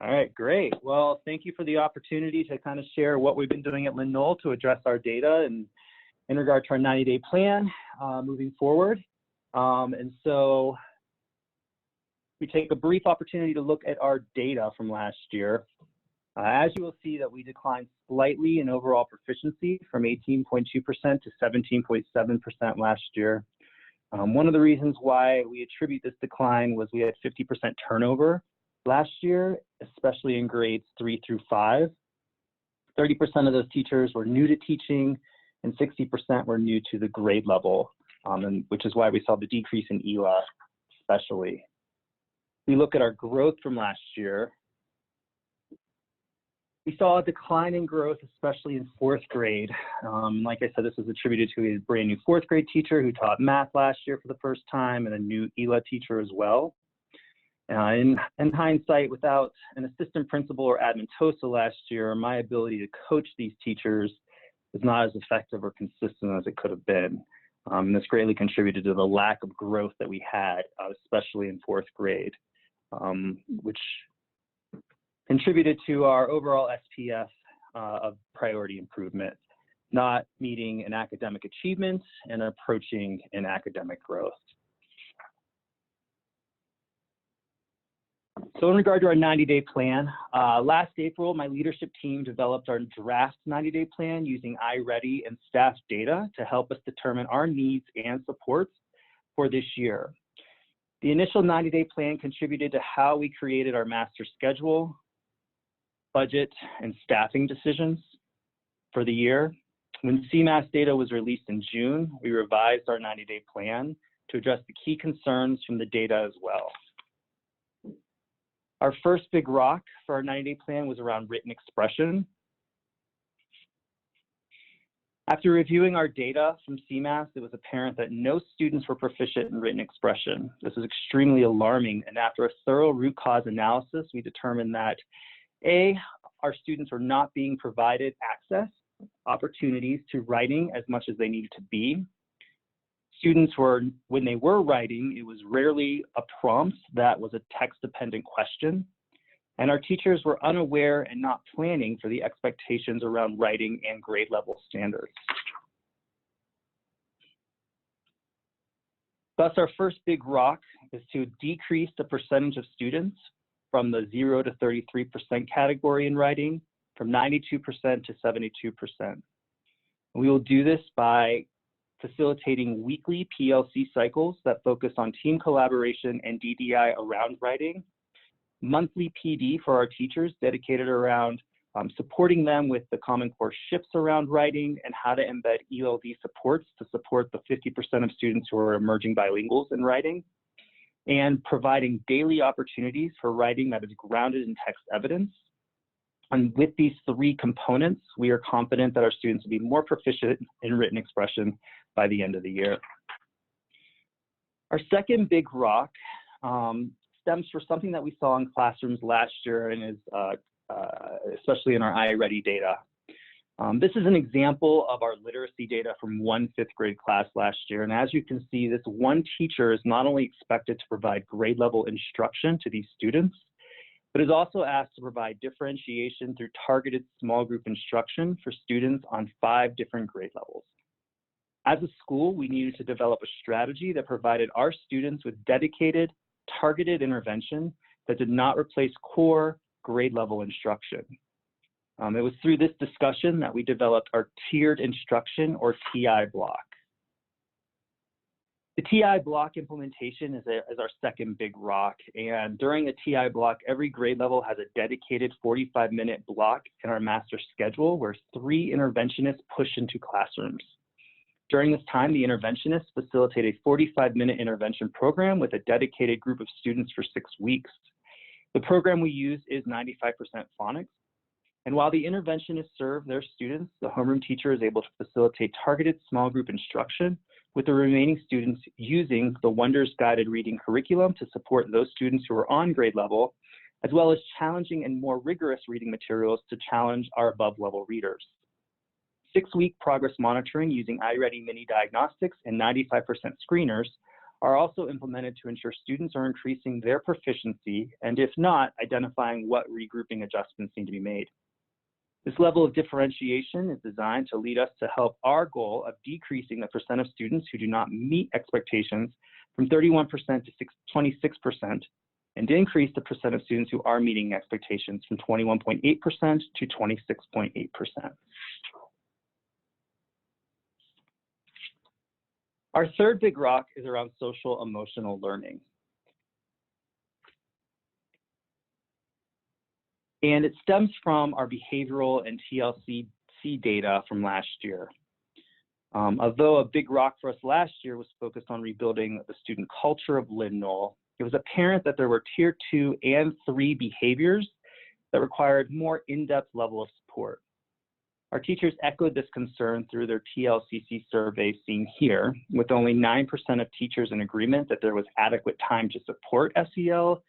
All right, great. Well, thank you for the opportunity to kind of share what we've been doing at Lyn Knoll to address our data and in regard to our 90-day plan moving forward. And so we take a brief opportunity to look at our data from last year. As you will see that we declined slightly in overall proficiency from 18.2% to 17.7% last year. One of the reasons why we attribute this decline was we had 50% turnover last year, especially in grades 3 through 5. 30% of those teachers were new to teaching and 60% were new to the grade level, which is why we saw the decrease in ELA especially. We look at our growth from last year. We saw a decline in growth, especially in 4th grade. Like I said, this was attributed to a brand new 4th grade teacher who taught math last year for the first time and a new ELA teacher as well. In hindsight, without an assistant principal or admin TOSA last year, my ability to coach these teachers was not as effective or consistent as it could have been. This greatly contributed to the lack of growth that we had, especially in 4th grade, which contributed to our overall SPF of priority improvement, not meeting an academic achievement and approaching an academic growth. So in regard to our 90-day plan, last April, my leadership team developed our draft 90-day plan using iReady and staff data to help us determine our needs and supports for this year. The initial 90-day plan contributed to how we created our master schedule, budget, and staffing decisions for the year. When CMAS data was released in June, we revised our 90-day plan to address the key concerns from the data as well. Our first big rock for our 90-day plan was around written expression. After reviewing our data from CMAS, it was apparent that no students were proficient in written expression. This was extremely alarming, and after a thorough root cause analysis, we determined that A, our students were not being provided access, opportunities to writing as much as they needed to be. Students were, when they were writing, it was rarely a prompt that was a text-dependent question. And our teachers were unaware and not planning for the expectations around writing and grade level standards. Thus, our first big rock is to decrease the percentage of students from the 0 to 33% category in writing from 92% to 72%. We will do this by facilitating weekly PLC cycles that focus on team collaboration and DDI around writing, monthly PD for our teachers dedicated around supporting them with the Common Core shifts around writing and how to embed ELD supports to support the 50% of students who are emerging bilinguals in writing, and providing daily opportunities for writing that is grounded in text evidence. And with these 3 components, we are confident that our students will be more proficient in written expression by the end of the year. Our second big rock stems from something that we saw in classrooms last year and is especially in our iReady data. This is an example of our literacy data from one 5th grade class last year. And as you can see, this one teacher is not only expected to provide grade level instruction to these students, but is also asked to provide differentiation through targeted small group instruction for students on 5 different grade levels. As a school, we needed to develop a strategy that provided our students with dedicated, targeted intervention that did not replace core grade level instruction. It was through this discussion that we developed our tiered instruction, or TI block. The TI block implementation is our second big rock, and during the TI block, every grade level has a dedicated 45-minute block in our master schedule where 3 interventionists push into classrooms. During this time, the interventionists facilitate a 45-minute intervention program with a dedicated group of students for 6 weeks. The program we use is 95% phonics, and while the interventionists serve their students, the homeroom teacher is able to facilitate targeted small group instruction with the remaining students using the Wonders guided reading curriculum to support those students who are on grade level, as well as challenging and more rigorous reading materials to challenge our above level readers. 6-week progress monitoring using iReady mini diagnostics and 95% screeners are also implemented to ensure students are increasing their proficiency, and if not, identifying what regrouping adjustments need to be made. This level of differentiation is designed to lead us to help our goal of decreasing the percent of students who do not meet expectations from 31% to 26%, and to increase the percent of students who are meeting expectations from 21.8% to 26.8%. Our third big rock is around social emotional learning. And it stems from our behavioral and TLC data from last year. Although a big rock for us last year was focused on rebuilding the student culture of Lyn Knoll, it was apparent that there were tier 2 and 3 behaviors that required more in-depth level of support. Our teachers echoed this concern through their TLCC survey seen here, with only 9% of teachers in agreement that there was adequate time to support SEL,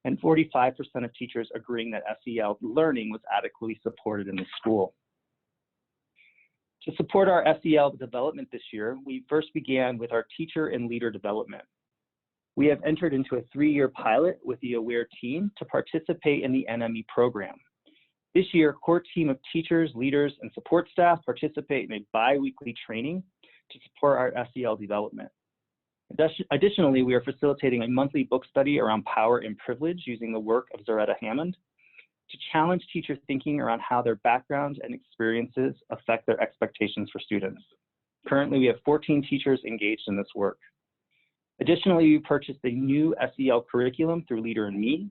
and 45% of teachers agreeing that SEL learning was adequately supported in the school. To support our SEL development this year, we first began with our teacher and leader development. We have entered into a 3-year pilot with the AWARE team to participate in the NME program. This year, a core team of teachers, leaders, and support staff participate in a bi-weekly training to support our SEL development. Additionally, we are facilitating a monthly book study around power and privilege using the work of Zaretta Hammond to challenge teacher thinking around how their backgrounds and experiences affect their expectations for students. Currently, we have 14 teachers engaged in this work. Additionally, we purchased a new SEL curriculum through Leader and Me,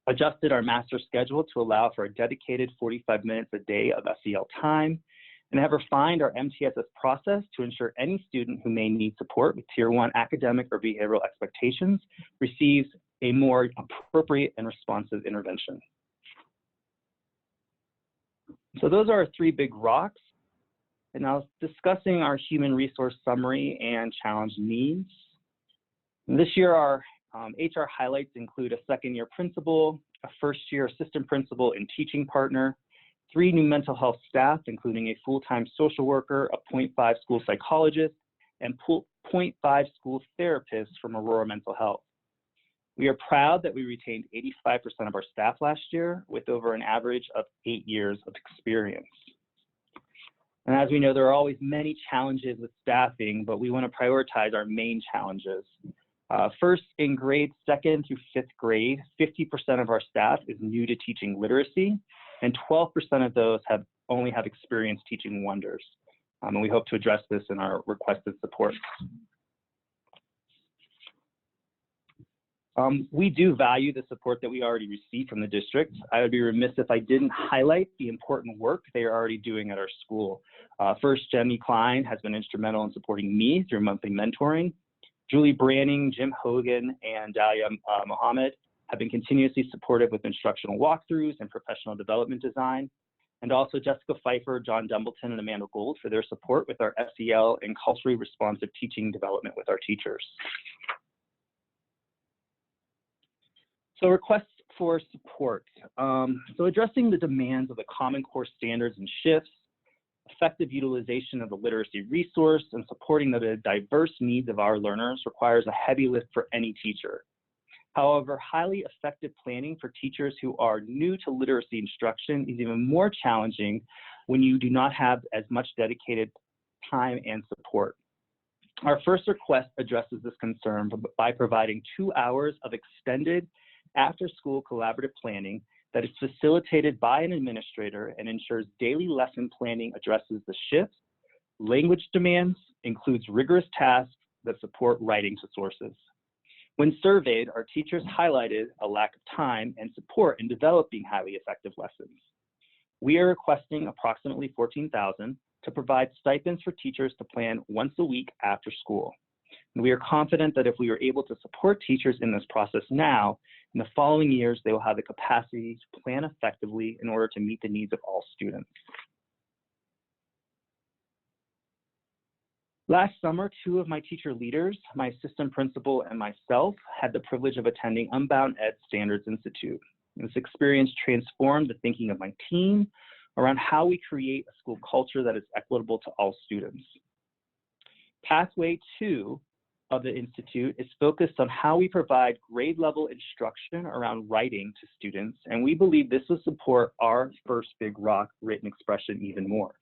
adjusted our master schedule to allow for a dedicated 45 minutes a day of SEL time, and have refined our MTSS process to ensure any student who may need support with Tier 1 academic or behavioral expectations receives a more appropriate and responsive intervention. So those are our 3 big rocks. And now discussing our human resource summary and challenge needs. And this year, our HR highlights include a second-year principal, a first-year assistant principal and teaching partner, 3 new mental health staff, including a full-time social worker, a 0.5 school psychologist, and 0.5 school therapists from Aurora Mental Health. We are proud that we retained 85% of our staff last year with over an average of 8 years of experience. And as we know, there are always many challenges with staffing, but we want to prioritize our main challenges. First, in grades 2nd through 5th grade, 50% of our staff is new to teaching literacy, and 12% of those only have experience teaching wonders. And we hope to address this in our requested supports. We do value the support that we already receive from the district. I would be remiss if I didn't highlight the important work they are already doing at our school. First, Jenny Klein has been instrumental in supporting me through monthly mentoring. Julie Branning, Jim Hogan, and Dalia Mohammed have been continuously supportive with instructional walkthroughs and professional development design. And also Jessica Pfeiffer, John Dumbleton, and Amanda Gold for their support with our SEL and culturally responsive teaching development with our teachers. So requests for support. So addressing the demands of the Common Core standards and shifts, effective utilization of the literacy resource, and supporting the diverse needs of our learners requires a heavy lift for any teacher. However, highly effective planning for teachers who are new to literacy instruction is even more challenging when you do not have as much dedicated time and support. Our first request addresses this concern by providing 2 hours of extended after-school collaborative planning that is facilitated by an administrator and ensures daily lesson planning addresses the shifts, language demands, includes rigorous tasks that support writing to sources. When surveyed, our teachers highlighted a lack of time and support in developing highly effective lessons. We are requesting approximately $14,000 to provide stipends for teachers to plan once a week after school. And we are confident that if we are able to support teachers in this process now, in the following years, they will have the capacity to plan effectively in order to meet the needs of all students. Last summer, 2 of my teacher leaders, my assistant principal and myself, had the privilege of attending Unbound Ed Standards Institute. This experience transformed the thinking of my team around how we create a school culture that is equitable to all students. Pathway 2 of the Institute is focused on how we provide grade level instruction around writing to students, and we believe this will support our first Big Rock written expression even more.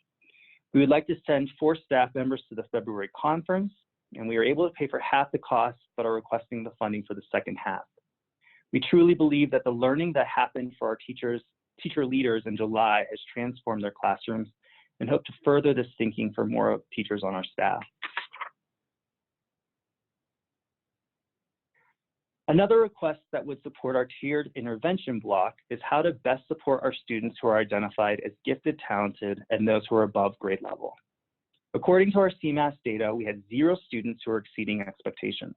We would like to send 4 staff members to the February conference, and we are able to pay for half the cost, but are requesting the funding for the second half. We truly believe that the learning that happened for our teacher leaders in July has transformed their classrooms, and hope to further this thinking for more teachers on our staff. Another request that would support our tiered intervention block is how to best support our students who are identified as gifted, talented, and those who are above grade level. According to our CMAS data, we had 0 students who are exceeding expectations.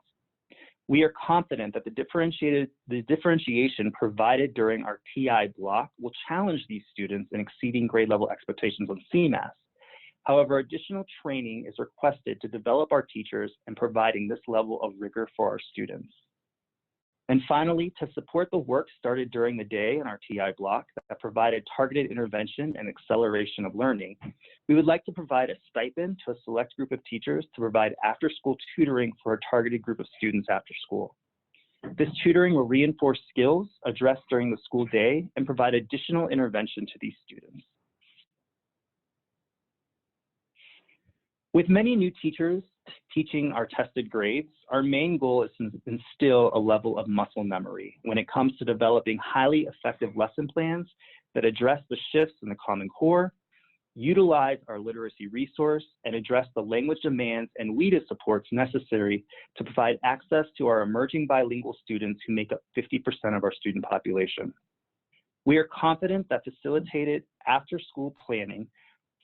We are confident that the differentiation provided during our TI block will challenge these students in exceeding grade level expectations on CMAS. However, additional training is requested to develop our teachers and providing this level of rigor for our students. And finally, to support the work started during the day in our TI block that provided targeted intervention and acceleration of learning, we would like to provide a stipend to a select group of teachers to provide after-school tutoring for a targeted group of students after school. This tutoring will reinforce skills addressed during the school day and provide additional intervention to these students. With many new teachers teaching our tested grades, our main goal is to instill a level of muscle memory when it comes to developing highly effective lesson plans that address the shifts in the Common Core, utilize our literacy resource, and address the language demands and WIDA supports necessary to provide access to our emerging bilingual students who make up 50% of our student population. We are confident that facilitated after-school planning,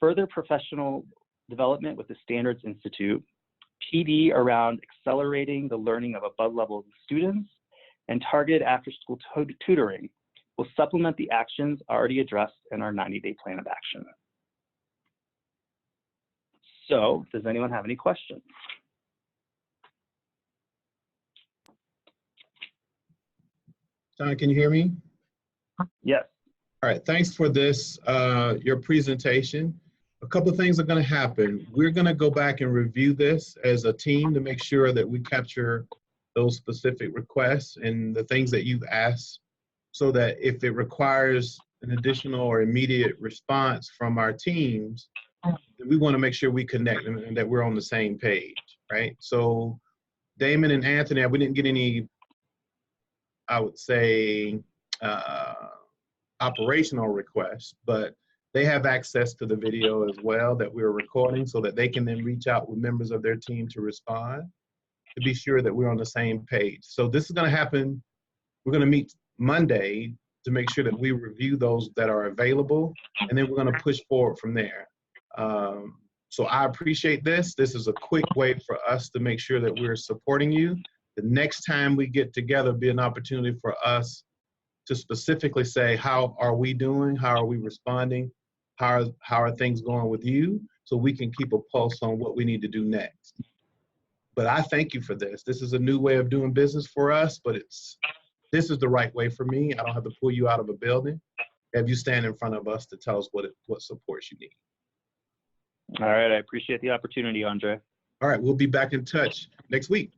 further professional development with the Standards Institute, PD around accelerating the learning of above-level students, and targeted after-school tutoring will supplement the actions already addressed in our 90-day plan of action. So, does anyone have any questions? John, can you hear me? Yes. All right, thanks for this, your presentation. A couple of things are going to happen. We're going to go back and review this as a team to make sure that we capture those specific requests and the things that you've asked, so that if it requires an additional or immediate response from our teams, then we want to make sure we connect and that we're on the same page, right? So Damon and Anthony, we didn't get any, I would say, operational requests, but they have access to the video as well that we're recording, so that they can then reach out with members of their team to respond, to be sure that we're on the same page. So this is going to happen. We're going to meet Monday to make sure that we review those that are available, and then we're going to push forward from there. So I appreciate this. This is a quick way for us to make sure that we're supporting you. The next time we get together, be an opportunity for us to specifically say, how are we doing? How are we responding? How are things going with you? So we can keep a pulse on what we need to do next. But I thank you for this. This is a new way of doing business for us, but this is the right way for me. I don't have to pull you out of a building. Have you stand in front of us to tell us what supports you need. All right, I appreciate the opportunity, Andre. All right, we'll be back in touch next week.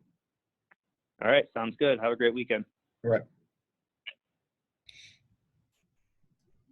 All right, sounds good. Have a great weekend. All right.